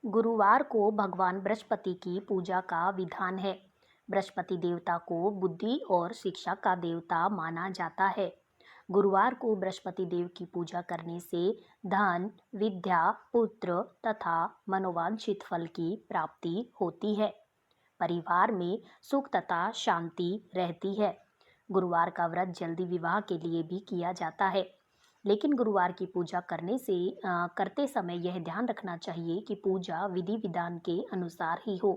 गुरुवार को भगवान बृहस्पति की पूजा का विधान है। बृहस्पति देवता को बुद्धि और शिक्षा का देवता माना जाता है। गुरुवार को बृहस्पति देव की पूजा करने से धन, विद्या, पुत्र तथा मनोवांछित फल की प्राप्ति होती है। परिवार में सुख तथा शांति रहती है। गुरुवार का व्रत जल्दी विवाह के लिए भी किया जाता है। लेकिन गुरुवार की पूजा करते समय यह ध्यान रखना चाहिए कि पूजा विधि विधान के अनुसार ही हो।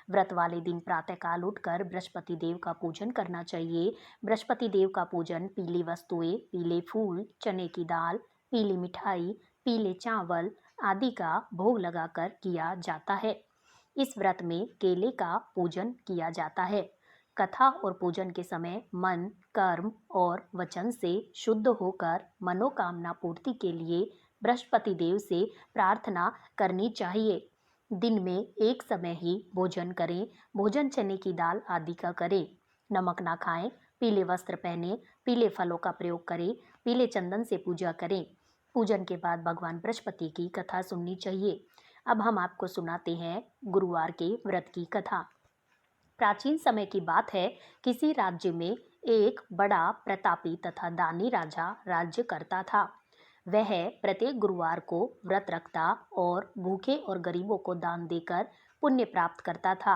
व्रत वाले दिन प्रातःकाल उठकर बृहस्पति देव का पूजन करना चाहिए। बृहस्पति देव का पूजन पीली वस्तुएं, पीले फूल, चने की दाल, पीली मिठाई, पीले चावल आदि का भोग लगाकर किया जाता है। इस व्रत में केले का पूजन किया जाता है। कथा और पूजन के समय मन, कर्म और वचन से शुद्ध होकर मनोकामना पूर्ति के लिए बृहस्पति देव से प्रार्थना करनी चाहिए। दिन में एक समय ही भोजन करें। भोजन चने की दाल आदि का करें। नमक ना खाएं। पीले वस्त्र पहने, पीले फलों का प्रयोग करें। पीले चंदन से पूजा करें। पूजन के बाद भगवान बृहस्पति की कथा सुननी चाहिए। अब हम आपको सुनाते हैं गुरुवार के व्रत की कथा। प्राचीन समय की बात है। किसी राज्य में एक बड़ा प्रतापी तथा दानी राजा राज्य करता था। वह प्रत्येक गुरुवार को व्रत रखता और भूखे और गरीबों को दान देकर पुण्य प्राप्त करता था।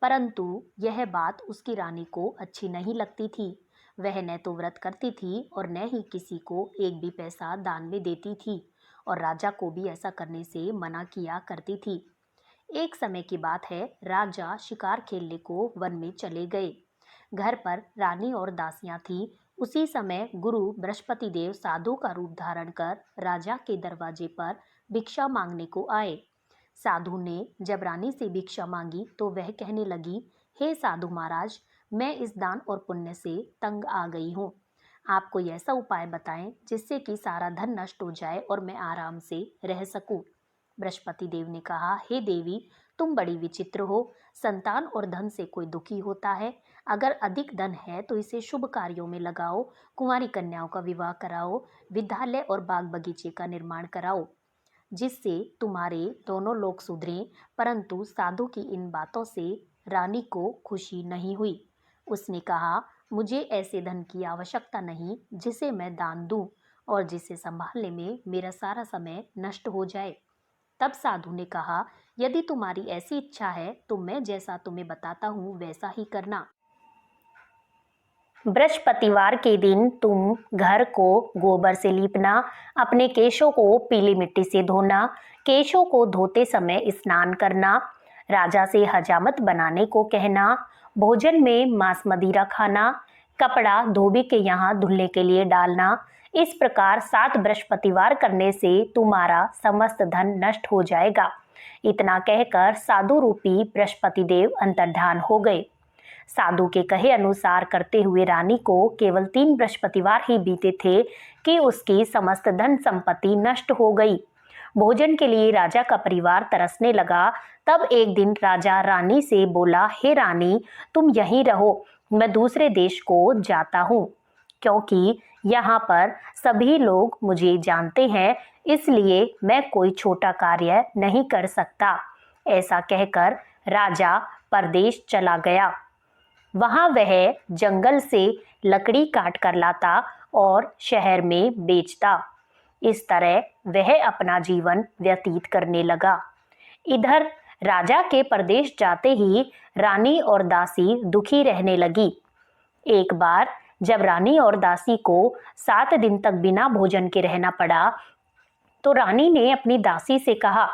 परंतु यह बात उसकी रानी को अच्छी नहीं लगती थी। वह न तो व्रत करती थी और न ही किसी को एक भी पैसा दान में देती थी, और राजा को भी ऐसा करने से मना किया करती थी। एक समय की बात है। राजा शिकार खेलने को वन में चले गए। घर पर रानी और दासियां थीं। उसी समय गुरु बृहस्पति देव साधु का रूप धारण कर राजा के दरवाजे पर भिक्षा मांगने को आए। साधु ने जब रानी से भिक्षा मांगी तो वह कहने लगी, हे साधु महाराज, मैं इस दान और पुण्य से तंग आ गई हूँ। आप कोई ऐसा उपाय बताएं जिससे कि सारा धन नष्ट हो जाए और मैं आराम से रह सकूं। बृहस्पति देव ने कहा, हे देवी, तुम बड़ी विचित्र हो। संतान और धन से कोई दुखी होता है। अगर अधिक धन है तो इसे शुभ कार्यों में लगाओ। कुंवारी कन्याओं का विवाह कराओ। विद्यालय और बाग बगीचे का निर्माण कराओ, जिससे तुम्हारे दोनों लोग सुधरें। परंतु साधु की इन बातों से रानी को खुशी नहीं हुई। उसने कहा, मुझे ऐसे धन की आवश्यकता नहीं जिसे मैं दान दूं और जिसे संभालने में मेरा सारा समय नष्ट हो जाए। तब साधु ने कहा, यदि तुम्हारी ऐसी इच्छा है तो मैं जैसा तुम्हें बताता हूँ वैसा ही करना। बृहस्पतिवार के दिन तुम घर को गोबर से लीपना, अपने केशों को पीली मिट्टी से धोना, केशों को धोते समय स्नान करना, राजा से हजामत बनाने को कहना, भोजन में मांस मदिरा खाना, कपड़ा धोबी के यहाँ धुलने के लिए डालना। इस प्रकार 7 बृहस्पतिवार करने से तुम्हारा समस्त धन नष्ट हो जाएगा। इतना कहकर साधु रूपी बृहस्पति देव अंतर्धान हो गए। साधु के कहे अनुसार करते हुए रानी को केवल 3 बृहस्पतिवार ही बीते थे कि उसकी समस्त धन संपत्ति नष्ट हो गई। भोजन के लिए राजा का परिवार तरसने लगा। तब एक दिन राजा रानी से बोला, हे रानी, तुम यहीं रहो, मैं दूसरे देश को जाता हूँ, क्योंकि यहाँ पर सभी लोग मुझे जानते हैं, इसलिए मैं कोई छोटा कार्य नहीं कर सकता। ऐसा कहकर राजा परदेश चला गया। वहां वह जंगल से लकड़ी काट कर लाता और शहर में बेचता। इस तरह वह अपना जीवन व्यतीत करने लगा। इधर राजा के परदेश जाते ही रानी और दासी दुखी रहने लगी। एक बार जब रानी और दासी को 7 दिन तक बिना भोजन के रहना पड़ा, तो रानी ने अपनी दासी से कहा,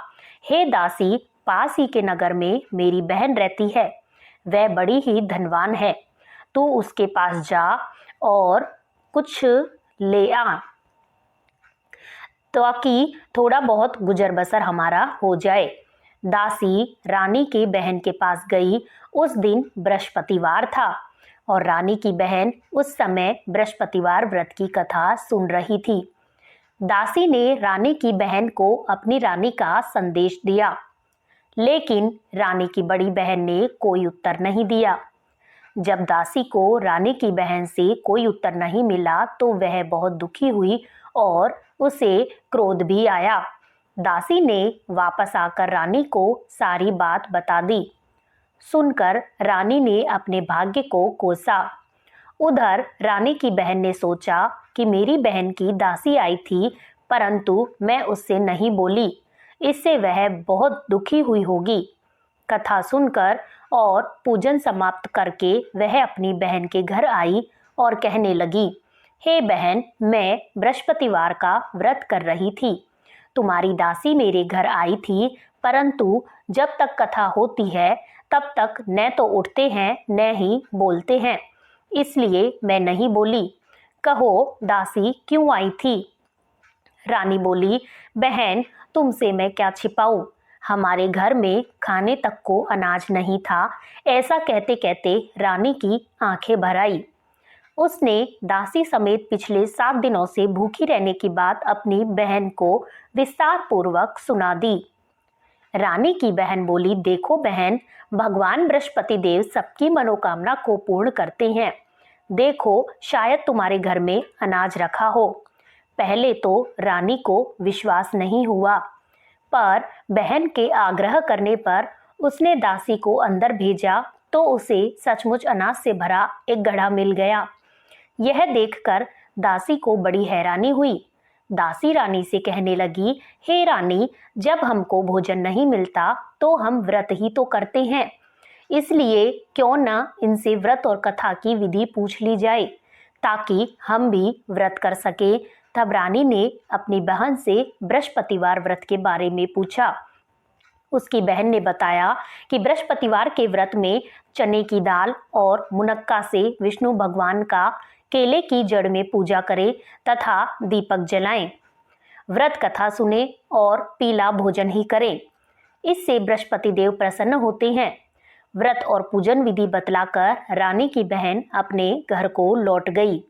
हे दासी, पास ही के नगर में मेरी बहन रहती है। वह बड़ी ही धनवान है। तू उसके पास जा और कुछ ले आ, ताकि थोड़ा बहुत गुजर बसर हमारा हो जाए। दासी रानी की बहन के पास गई। उस दिन बृहस्पतिवार था और रानी की बहन उस समय बृहस्पतिवार व्रत की कथा सुन रही थी। दासी ने रानी की बहन को अपनी रानी का संदेश दिया, लेकिन रानी की बड़ी बहन ने कोई उत्तर नहीं दिया। जब दासी को रानी की बहन से कोई उत्तर नहीं मिला तो वह बहुत दुखी हुई और उसे क्रोध भी आया। दासी ने वापस आकर रानी को सारी बात बता दी। सुनकर रानी ने अपने भाग्य को कोसा। उधर रानी की बहन ने सोचा कि मेरी बहन की दासी आई थी, परंतु मैं उससे नहीं बोली, इससे वह बहुत दुखी हुई होगी। कथा सुनकर और पूजन समाप्त करके वह अपनी बहन के घर आई और कहने लगी, हे बहन, मैं बृहस्पतिवार का व्रत कर रही थी। तुम्हारी दासी मेरे घर आई थी, परंतु जब तक कथा होती है तब तक न तो उठते हैं न ही बोलते हैं, इसलिए मैं नहीं बोली। कहो दासी क्यों आई थी? रानी बोली, बहन तुमसे मैं क्या छिपाऊं, हमारे घर में खाने तक को अनाज नहीं था। ऐसा कहते कहते रानी की आंखें भर आई। उसने दासी समेत पिछले 7 दिनों से भूखी रहने की बात अपनी बहन को विस्तार पूर्वक सुना दी। रानी की बहन बोली, देखो बहन, भगवान बृहस्पति देव सबकी मनोकामना को पूर्ण करते हैं। देखो शायद तुम्हारे घर में अनाज रखा हो। पहले तो रानी को विश्वास नहीं हुआ, पर बहन के आग्रह करने पर उसने दासी को अंदर भेजा तो उसे सचमुच अनाज से भरा एक घड़ा मिल गया। यह देखकर दासी को बड़ी हैरानी हुई। दासी रानी से कहने लगी, हे रानी, जब हमको भोजन नहीं मिलता तो हम व्रत ही तो करते हैं, इसलिए क्यों न इनसे व्रत और कथा की विधि पूछ ली जाए ताकि हम भी व्रत कर सके। तब रानी ने अपनी बहन से बृहस्पतिवार व्रत के बारे में पूछा। उसकी बहन ने बताया कि बृहस्पतिवार के व्रत में चने की दाल और मुनक्का से विष्णु भगवान का केले की जड़ में पूजा करें तथा दीपक जलाएं, व्रत कथा सुने और पीला भोजन ही करें। इससे बृहस्पति देव प्रसन्न होते हैं। व्रत और पूजन विधि बतलाकर रानी की बहन अपने घर को लौट गई।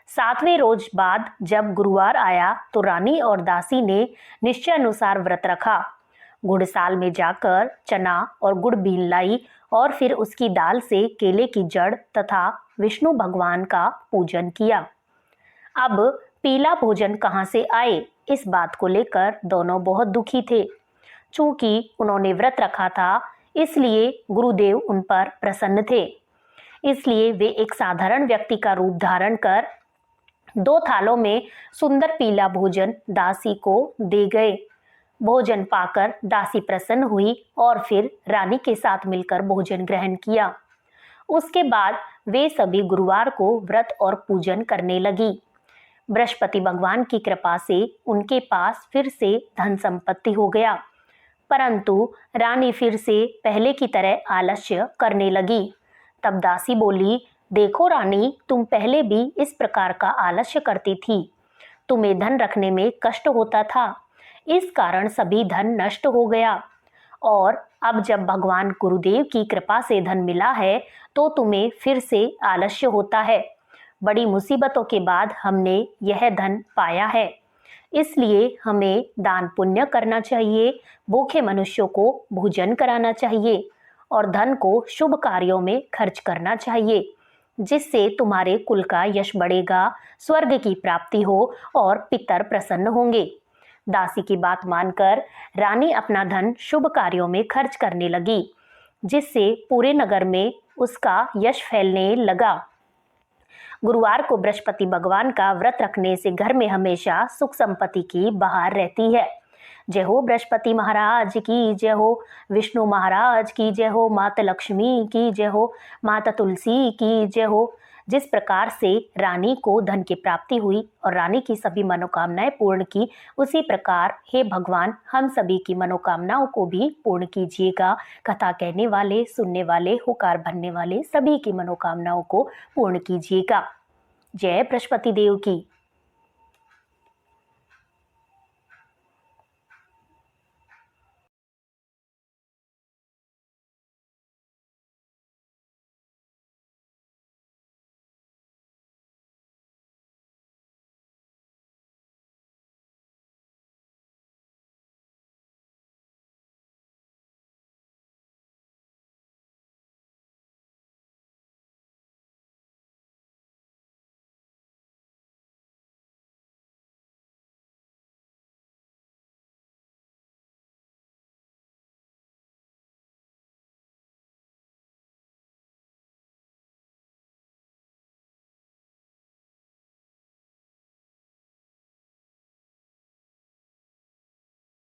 7वें रोज बाद जब गुरुवार आया तो रानी और दासी ने निश्चय अनुसार व्रत रखा। गुड़साल में जाकर चना और गुड़ बीन लाई और फिर उसकी दाल से केले की जड़ तथा विष्णु भगवान का पूजन किया। अब पीला भोजन कहाँ से आए, इस बात को लेकर दोनों बहुत दुखी थे। चूंकि उन्होंने व्रत रखा था, इसलिए गुरुदेव उन पर प्रसन्न थे। इसलिए वे एक साधारण व्यक्ति का रूप धारण कर 2 थालों में सुंदर पीला भोजन दासी को दे गए। भोजन पाकर दासी प्रसन्न हुई और फिर रानी के साथ मिलकर भोजन ग्रहण किया। उसके बाद वे सभी गुरुवार को व्रत और पूजन करने लगी। बृहस्पति भगवान की कृपा से उनके पास फिर से धन संपत्ति हो गया, परंतु रानी फिर से पहले की तरह आलस्य करने लगी। तब दासी बोली, देखो रानी, तुम पहले भी इस प्रकार का आलस्य करती थी। तुम्हें धन रखने में कष्ट होता था, इस कारण सभी धन नष्ट हो गया, और अब जब भगवान गुरुदेव की कृपा से धन मिला है तो तुम्हें फिर से आलस्य होता है। बड़ी मुसीबतों के बाद हमने यह धन पाया है, इसलिए हमें दान पुण्य करना चाहिए, भूखे मनुष्यों को भोजन कराना चाहिए और धन को शुभ कार्यों में खर्च करना चाहिए, जिससे तुम्हारे कुल का यश बढ़ेगा, स्वर्ग की प्राप्ति हो और पितर प्रसन्न होंगे। दासी की बात मानकर रानी अपना धन शुभ कार्यों में खर्च करने लगी, जिससे पूरे नगर में उसका यश फैलने लगा। गुरुवार को बृहस्पति भगवान का व्रत रखने से घर में हमेशा सुख संपत्ति की बहार रहती है। जय हो बृहस्पति महाराज की जय हो, विष्णु महाराज की जय हो, माता लक्ष्मी की जय हो, माता तुलसी की जय हो। जिस प्रकार से रानी को धन की प्राप्ति हुई और रानी की सभी मनोकामनाएं पूर्ण की, उसी प्रकार हे भगवान हम सभी की मनोकामनाओं को भी पूर्ण कीजिएगा। कथा कहने वाले, सुनने वाले, हुकार भरने वाले सभी की मनोकामनाओं को पूर्ण कीजिएगा। जय बृहस्पति देव की।